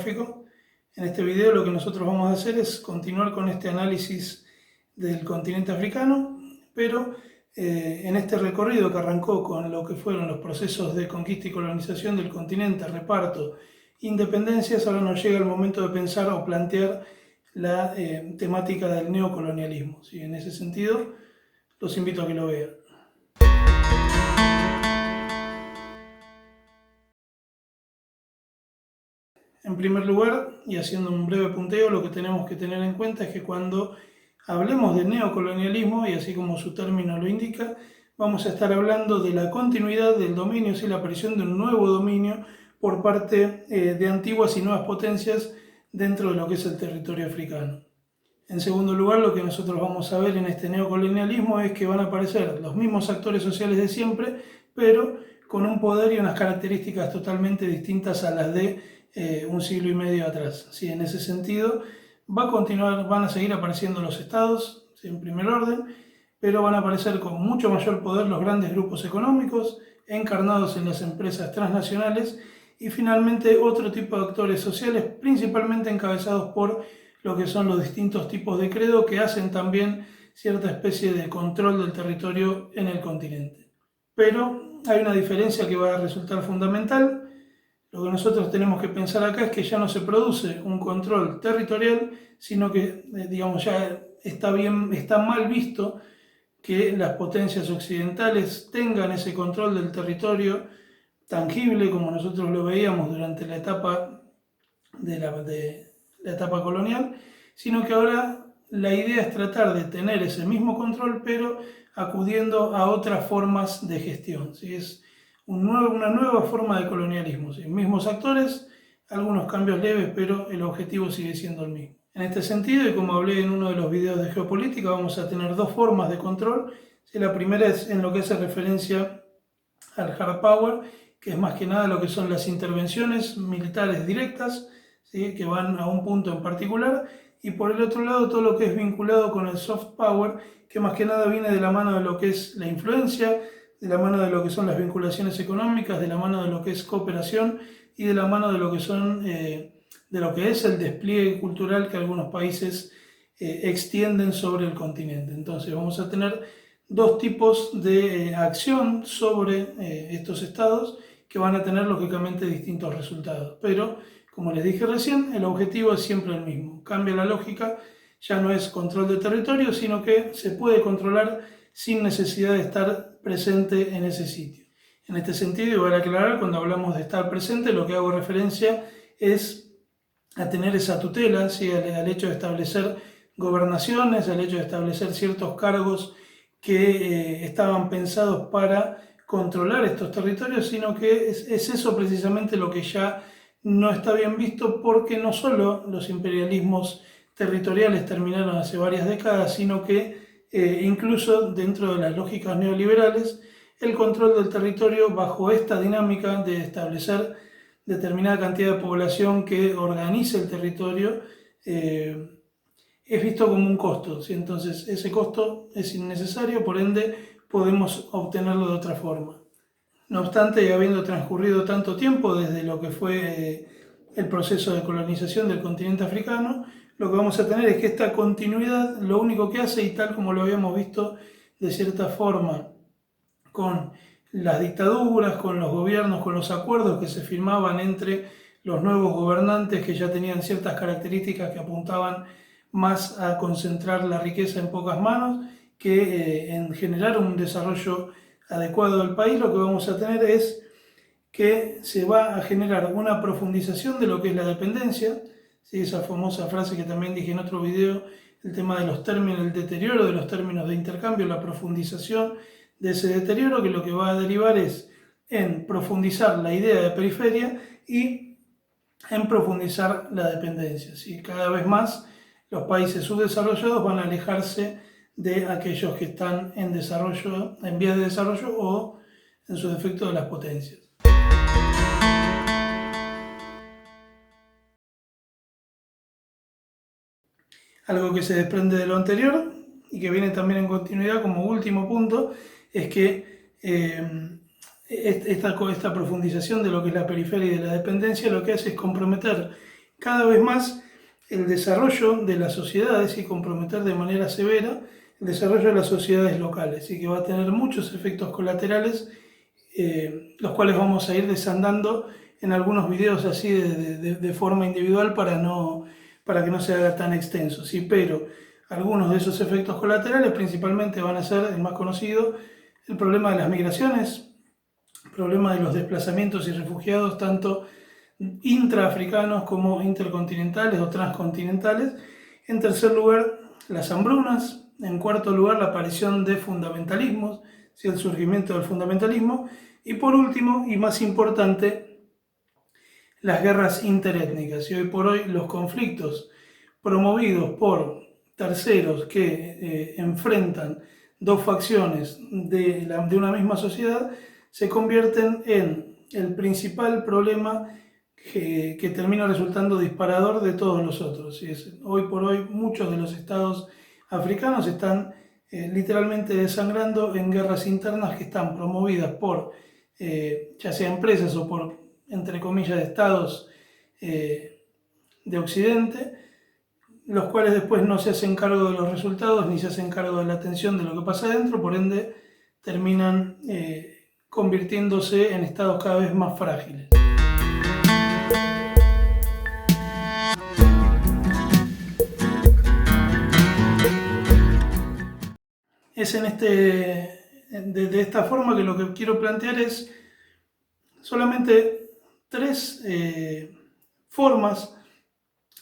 geográfico. En este video lo que nosotros vamos a hacer es continuar con este análisis del continente africano, pero en este recorrido que arrancó con lo que fueron los procesos de conquista y colonización del continente, reparto, independencias, ahora nos llega el momento de pensar o plantear la temática del neocolonialismo. ¿Sí? En ese sentido, los invito a que lo vean. En primer lugar, y haciendo un breve punteo, lo que tenemos que tener en cuenta es que cuando hablemos de neocolonialismo, y así como su término lo indica, vamos a estar hablando de la continuidad del dominio, la aparición de un nuevo dominio por parte de antiguas y nuevas potencias dentro de lo que es el territorio africano. En segundo lugar, lo que nosotros vamos a ver en este neocolonialismo es que van a aparecer los mismos actores sociales de siempre, pero con un poder y unas características totalmente distintas a las de un siglo y medio atrás. ¿Sí? En ese sentido, van a seguir apareciendo los estados, ¿sí? En primer orden, pero van a aparecer con mucho mayor poder los grandes grupos económicos, encarnados en las empresas transnacionales, y finalmente otro tipo de actores sociales, principalmente encabezados por lo que son los distintos tipos de credo que hacen también cierta especie de control del territorio en el continente. Pero hay una diferencia que va a resultar fundamental. Lo que nosotros tenemos que pensar acá es que ya no se produce un control territorial, sino que, digamos, ya está mal visto que las potencias occidentales tengan ese control del territorio tangible como nosotros lo veíamos durante la etapa la etapa colonial, sino que ahora la idea es tratar de tener ese mismo control, pero acudiendo a otras formas de gestión. ¿Sí? Es una nueva forma de colonialismo. ¿Sí? Mismos actores, algunos cambios leves, pero el objetivo sigue siendo el mismo. En este sentido, y como hablé en uno de los videos de geopolítica, vamos a tener dos formas de control. ¿Sí? La primera es en lo que hace referencia al hard power, que es más que nada lo que son las intervenciones militares directas, ¿sí? Que van a un punto en particular, y por el otro lado todo lo que es vinculado con el soft power, que más que nada viene de la mano de lo que es la influencia, de la mano de lo que son las vinculaciones económicas, de la mano de lo que es cooperación y de la mano de lo que son de lo que es el despliegue cultural que algunos países extienden sobre el continente. Entonces vamos a tener dos tipos de acción sobre estos estados que van a tener lógicamente distintos resultados, pero como les dije recién, el objetivo es siempre el mismo. Cambia la lógica, ya no es control de territorio, sino que se puede controlar sin necesidad de estar presente en ese sitio. En este sentido, y voy a aclarar, cuando hablamos de estar presente, lo que hago referencia es a tener esa tutela, ¿sí? al hecho de establecer gobernaciones, al hecho de establecer ciertos cargos que estaban pensados para controlar estos territorios, sino que es eso precisamente lo que ya no está bien visto, porque no solo los imperialismos territoriales terminaron hace varias décadas, sino que incluso dentro de las lógicas neoliberales, el control del territorio bajo esta dinámica de establecer determinada cantidad de población que organice el territorio es visto como un costo, ¿sí? Entonces ese costo es innecesario, por ende podemos obtenerlo de otra forma. No obstante, y habiendo transcurrido tanto tiempo desde lo que fue el proceso de colonización del continente africano, lo que vamos a tener es que esta continuidad lo único que hace, y tal como lo habíamos visto de cierta forma con las dictaduras, con los gobiernos, con los acuerdos que se firmaban entre los nuevos gobernantes que ya tenían ciertas características que apuntaban más a concentrar la riqueza en pocas manos que en generar un desarrollo adecuado del país, lo que vamos a tener es que se va a generar una profundización de lo que es la dependencia, ¿sí? Esa famosa frase que también dije en otro video, el tema de los términos, el deterioro de los términos de intercambio, la profundización de ese deterioro, que lo que va a derivar es en profundizar la idea de periferia y en profundizar la dependencia, ¿sí? Cada vez más los países subdesarrollados van a alejarse de aquellos que están en desarrollo, en vías de desarrollo o en su defecto de las potencias. Algo que se desprende de lo anterior y que viene también en continuidad como último punto es que esta profundización de lo que es la periferia y de la dependencia lo que hace es comprometer cada vez más el desarrollo de las sociedades y comprometer de manera severa el desarrollo de las sociedades locales, y que va a tener muchos efectos colaterales, los cuales vamos a ir desandando en algunos videos así de forma individual para que no se haga tan extenso, ¿sí? Pero algunos de esos efectos colaterales principalmente van a ser, el más conocido, el problema de las migraciones, el problema de los desplazamientos y refugiados, tanto intraafricanos como intercontinentales o transcontinentales. En tercer lugar, las hambrunas. En cuarto lugar, la aparición de fundamentalismos, el surgimiento del fundamentalismo. Y por último, y más importante, las guerras interétnicas. Y hoy por hoy los conflictos promovidos por terceros que enfrentan dos facciones de una misma sociedad se convierten en el principal problema que termina resultando disparador de todos los otros. Hoy por hoy muchos de los estados africanos están literalmente desangrando en guerras internas que están promovidas por ya sea empresas o por, entre comillas, estados de Occidente, los cuales después no se hacen cargo de los resultados ni se hacen cargo de la atención de lo que pasa adentro, por ende terminan convirtiéndose en estados cada vez más frágiles. Es de esta forma que lo que quiero plantear es solamente tres formas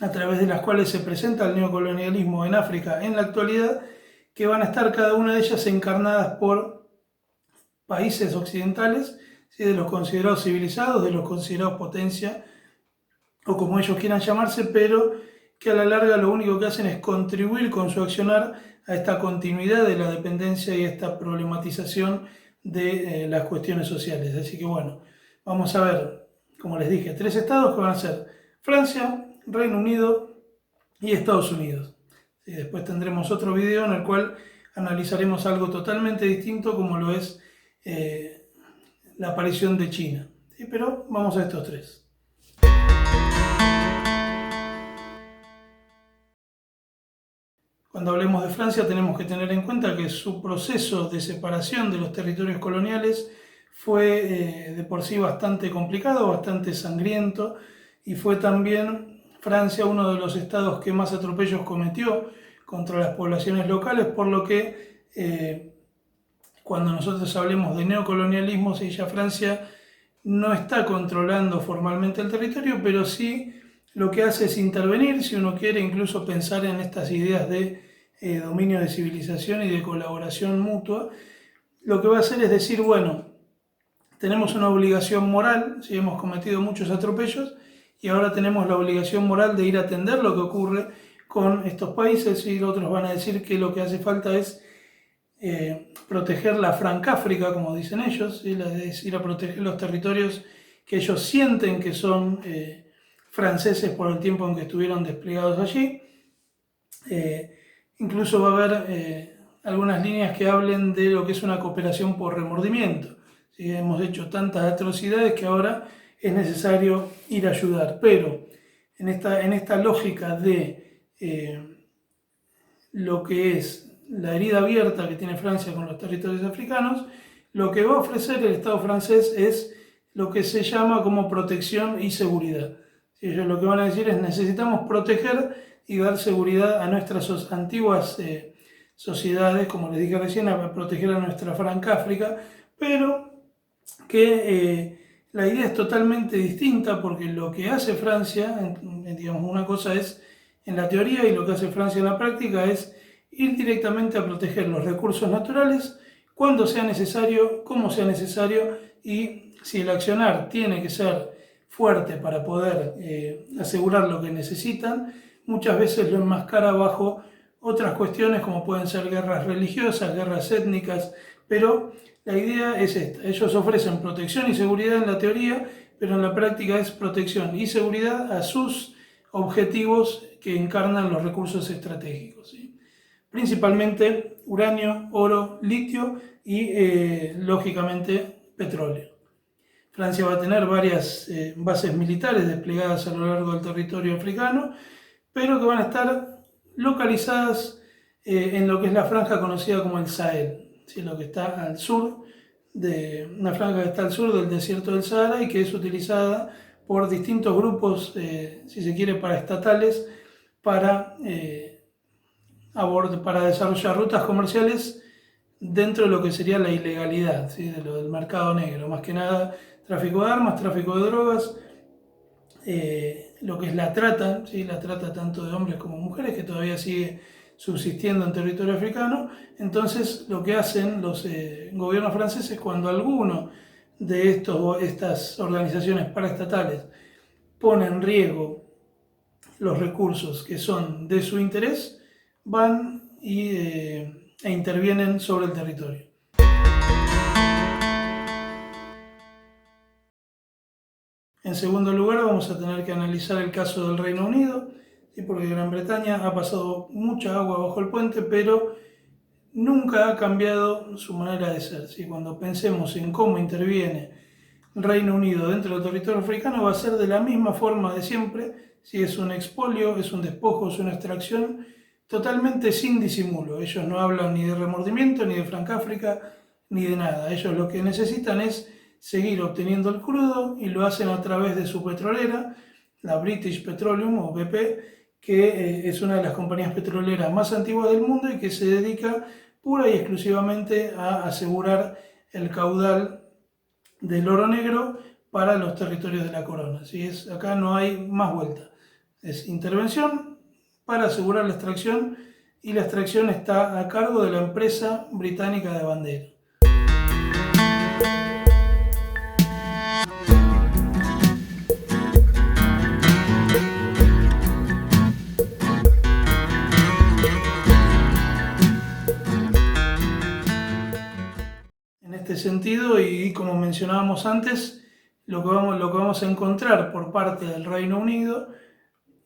a través de las cuales se presenta el neocolonialismo en África en la actualidad, que van a estar cada una de ellas encarnadas por países occidentales, ¿sí? De los considerados civilizados, de los considerados potencia, o como ellos quieran llamarse, pero que a la larga lo único que hacen es contribuir con su accionar a esta continuidad de la dependencia y a esta problematización de las cuestiones sociales. Así que bueno, vamos a ver, como les dije, tres estados que van a ser Francia, Reino Unido y Estados Unidos. Y después tendremos otro video en el cual analizaremos algo totalmente distinto, como lo es la aparición de China. ¿Sí? Pero vamos a estos tres. Cuando hablemos de Francia tenemos que tener en cuenta que su proceso de separación de los territorios coloniales fue de por sí bastante complicado, bastante sangriento, y fue también Francia uno de los estados que más atropellos cometió contra las poblaciones locales, por lo que cuando nosotros hablemos de neocolonialismo, si ya Francia no está controlando formalmente el territorio, pero sí lo que hace es intervenir, si uno quiere incluso pensar en estas ideas de dominio de civilización y de colaboración mutua. Lo que va a hacer es decir, bueno, tenemos una obligación moral, si hemos cometido muchos atropellos, y ahora tenemos la obligación moral de ir a atender lo que ocurre con estos países, y otros van a decir que lo que hace falta es proteger la Francáfrica, como dicen ellos, ¿sí? Es ir a proteger los territorios que ellos sienten que son franceses por el tiempo en que estuvieron desplegados allí. Incluso va a haber algunas líneas que hablen de lo que es una cooperación por remordimiento. ¿Sí? Hemos hecho tantas atrocidades que ahora es necesario ir a ayudar, pero en esta lógica de lo que es la herida abierta que tiene Francia con los territorios africanos, lo que va a ofrecer el Estado francés es lo que se llama como protección y seguridad. Ellos lo que van a decir es necesitamos proteger y dar seguridad a nuestras antiguas sociedades, como les dije recién, a proteger a nuestra Francáfrica, pero que la idea es totalmente distinta, porque lo que hace Francia, digamos, una cosa es en la teoría y lo que hace Francia en la práctica es ir directamente a proteger los recursos naturales cuando sea necesario, como sea necesario, y si el accionar tiene que ser fuerte para poder asegurar lo que necesitan, muchas veces lo enmascara bajo otras cuestiones como pueden ser guerras religiosas, guerras étnicas, pero la idea es esta: ellos ofrecen protección y seguridad en la teoría, pero en la práctica es protección y seguridad a sus objetivos que encarnan los recursos estratégicos, ¿sí? Principalmente uranio, oro, litio y lógicamente petróleo. Francia va a tener varias bases militares desplegadas a lo largo del territorio africano, pero que van a estar localizadas en lo que es la franja conocida como el Sahel, ¿sí? Lo que está al sur, una franja que está al sur del desierto del Sahara y que es utilizada por distintos grupos, si se quiere, paraestatales, para desarrollar rutas comerciales dentro de lo que sería la ilegalidad, ¿sí? De lo del mercado negro, más que nada tráfico de armas, tráfico de drogas, lo que es la trata, ¿sí? La trata tanto de hombres como mujeres, que todavía sigue subsistiendo en territorio africano. Entonces lo que hacen los gobiernos franceses cuando alguno de estas organizaciones paraestatales pone en riesgo los recursos que son de su interés, van e intervienen sobre el territorio. En segundo lugar, vamos a tener que analizar el caso del Reino Unido, ¿sí? Porque Gran Bretaña ha pasado mucha agua bajo el puente, pero nunca ha cambiado su manera de ser, ¿sí? Cuando pensemos en cómo interviene el Reino Unido dentro del territorio africano, va a ser de la misma forma de siempre, si es un expolio, es un despojo, es una extracción, totalmente sin disimulo. Ellos no hablan ni de remordimiento, ni de Francáfrica, ni de nada. Ellos lo que necesitan es seguir obteniendo el crudo y lo hacen a través de su petrolera, la British Petroleum o BP, que es una de las compañías petroleras más antiguas del mundo y que se dedica pura y exclusivamente a asegurar el caudal del oro negro para los territorios de la corona. ¿Sí? Acá no hay más vuelta. Es intervención para asegurar la extracción y la extracción está a cargo de la empresa británica de bandera. En este sentido, y como mencionábamos antes, lo que vamos a encontrar por parte del Reino Unido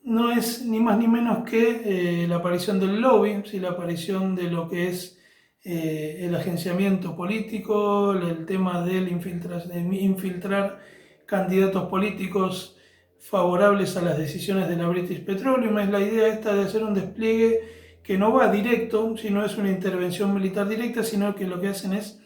no es ni más ni menos que la aparición del lobby, ¿sí? La aparición de lo que es el agenciamiento político, el tema de infiltrar candidatos políticos favorables a las decisiones de la British Petroleum. Es la idea esta de hacer un despliegue que no va directo, si no es una intervención militar directa, sino que lo que hacen es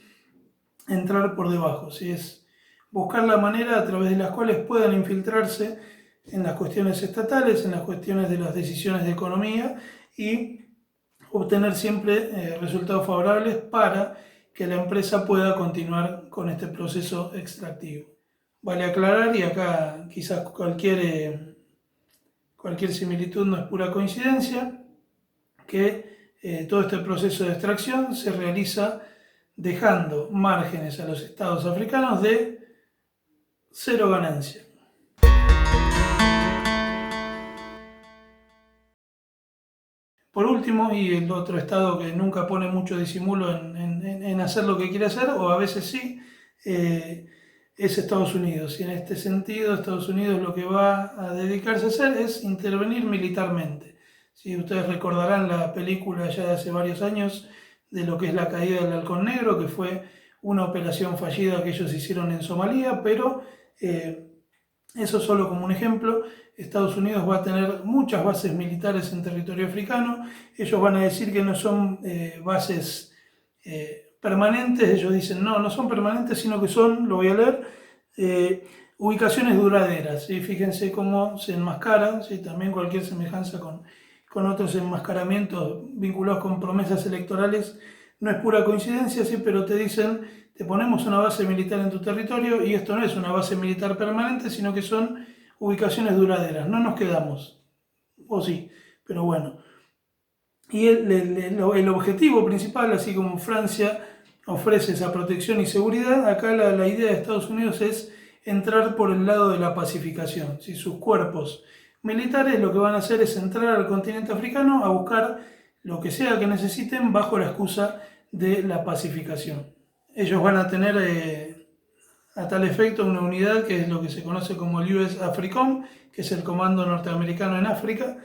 entrar por debajo, ¿sí? Es buscar la manera a través de las cuales puedan infiltrarse en las cuestiones estatales, en las cuestiones de las decisiones de economía y obtener siempre resultados favorables para que la empresa pueda continuar con este proceso extractivo. Vale aclarar, y acá quizás cualquier similitud no es pura coincidencia, que todo este proceso de extracción se realiza dejando márgenes a los estados africanos de cero ganancia. Por último, y el otro estado que nunca pone mucho disimulo en hacer lo que quiere hacer, o a veces sí, es Estados Unidos. Y en este sentido, Estados Unidos lo que va a dedicarse a hacer es intervenir militarmente. Si ustedes recordarán la película ya de hace varios años de lo que es la caída del Halcón Negro, que fue una operación fallida que ellos hicieron en Somalia, pero eso solo como un ejemplo. Estados Unidos va a tener muchas bases militares en territorio africano. Ellos van a decir que no son bases permanentes. Ellos dicen no son permanentes, sino que son, lo voy a leer, ubicaciones duraderas. ¿Sí? Fíjense cómo se enmascara, ¿sí? También cualquier semejanza con otros enmascaramientos vinculados con promesas electorales no es pura coincidencia, ¿sí? Pero te dicen, te ponemos una base militar en tu territorio y esto no es una base militar permanente, sino que son ubicaciones duraderas, no nos quedamos, o sí, pero bueno. Y el objetivo principal, así como Francia ofrece esa protección y seguridad, acá la idea de Estados Unidos es entrar por el lado de la pacificación. Si sus cuerpos militares lo que van a hacer es entrar al continente africano a buscar lo que sea que necesiten bajo la excusa de la pacificación. Ellos van a tener a tal efecto una unidad que es lo que se conoce como el US AFRICOM, que es el Comando Norteamericano en África,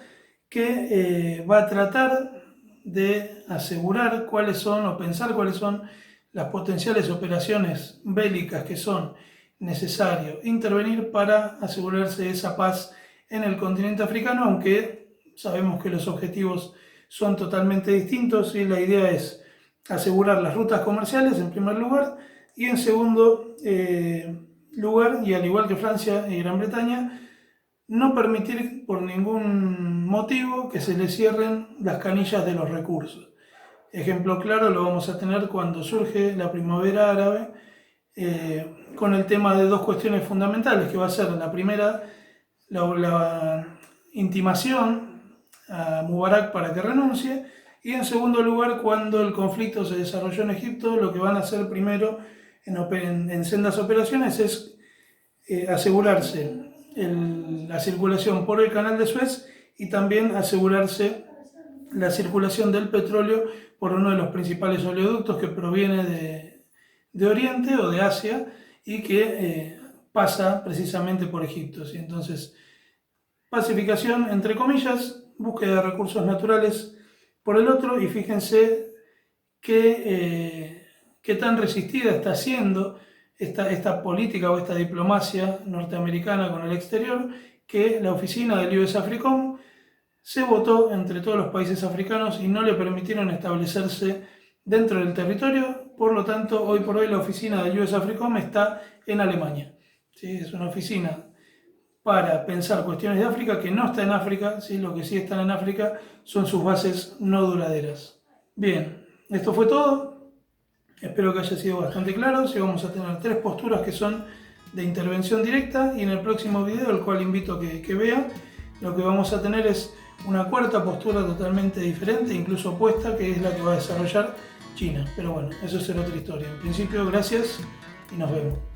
que va a tratar de asegurar cuáles son o pensar cuáles son las potenciales operaciones bélicas que son necesario intervenir para asegurarse esa paz en el continente africano, aunque sabemos que los objetivos son totalmente distintos y la idea es asegurar las rutas comerciales en primer lugar y en segundo lugar, y al igual que Francia y Gran Bretaña, no permitir por ningún motivo que se le cierren las canillas de los recursos. Ejemplo claro lo vamos a tener cuando surge la primavera árabe, con el tema de dos cuestiones fundamentales, que va a ser la primera, la intimación a Mubarak para que renuncie, y en segundo lugar, cuando el conflicto se desarrolló en Egipto, lo que van a hacer primero en sendas operaciones es asegurarse la circulación por el canal de Suez y también asegurarse la circulación del petróleo por uno de los principales oleoductos que proviene de Oriente o de Asia y que pasa precisamente por Egipto, ¿sí? Entonces, pacificación entre comillas, búsqueda de recursos naturales por el otro, y fíjense qué tan resistida está siendo esta política o esta diplomacia norteamericana con el exterior, que la oficina del US AFRICOM se votó entre todos los países africanos y no le permitieron establecerse dentro del territorio. Por lo tanto, hoy por hoy la oficina del US AFRICOM está en Alemania, ¿sí? Es una oficina para pensar cuestiones de África que no está en África, ¿sí? Lo que sí están en África son sus bases no duraderas. Bien, esto fue todo. Espero que haya sido bastante claro. Sí, vamos a tener 3 posturas que son de intervención directa, y en el próximo video, el cual invito a que vean, lo que vamos a tener es una cuarta postura totalmente diferente, incluso opuesta, que es la que va a desarrollar China. Pero bueno, eso será otra historia. En principio, gracias y nos vemos.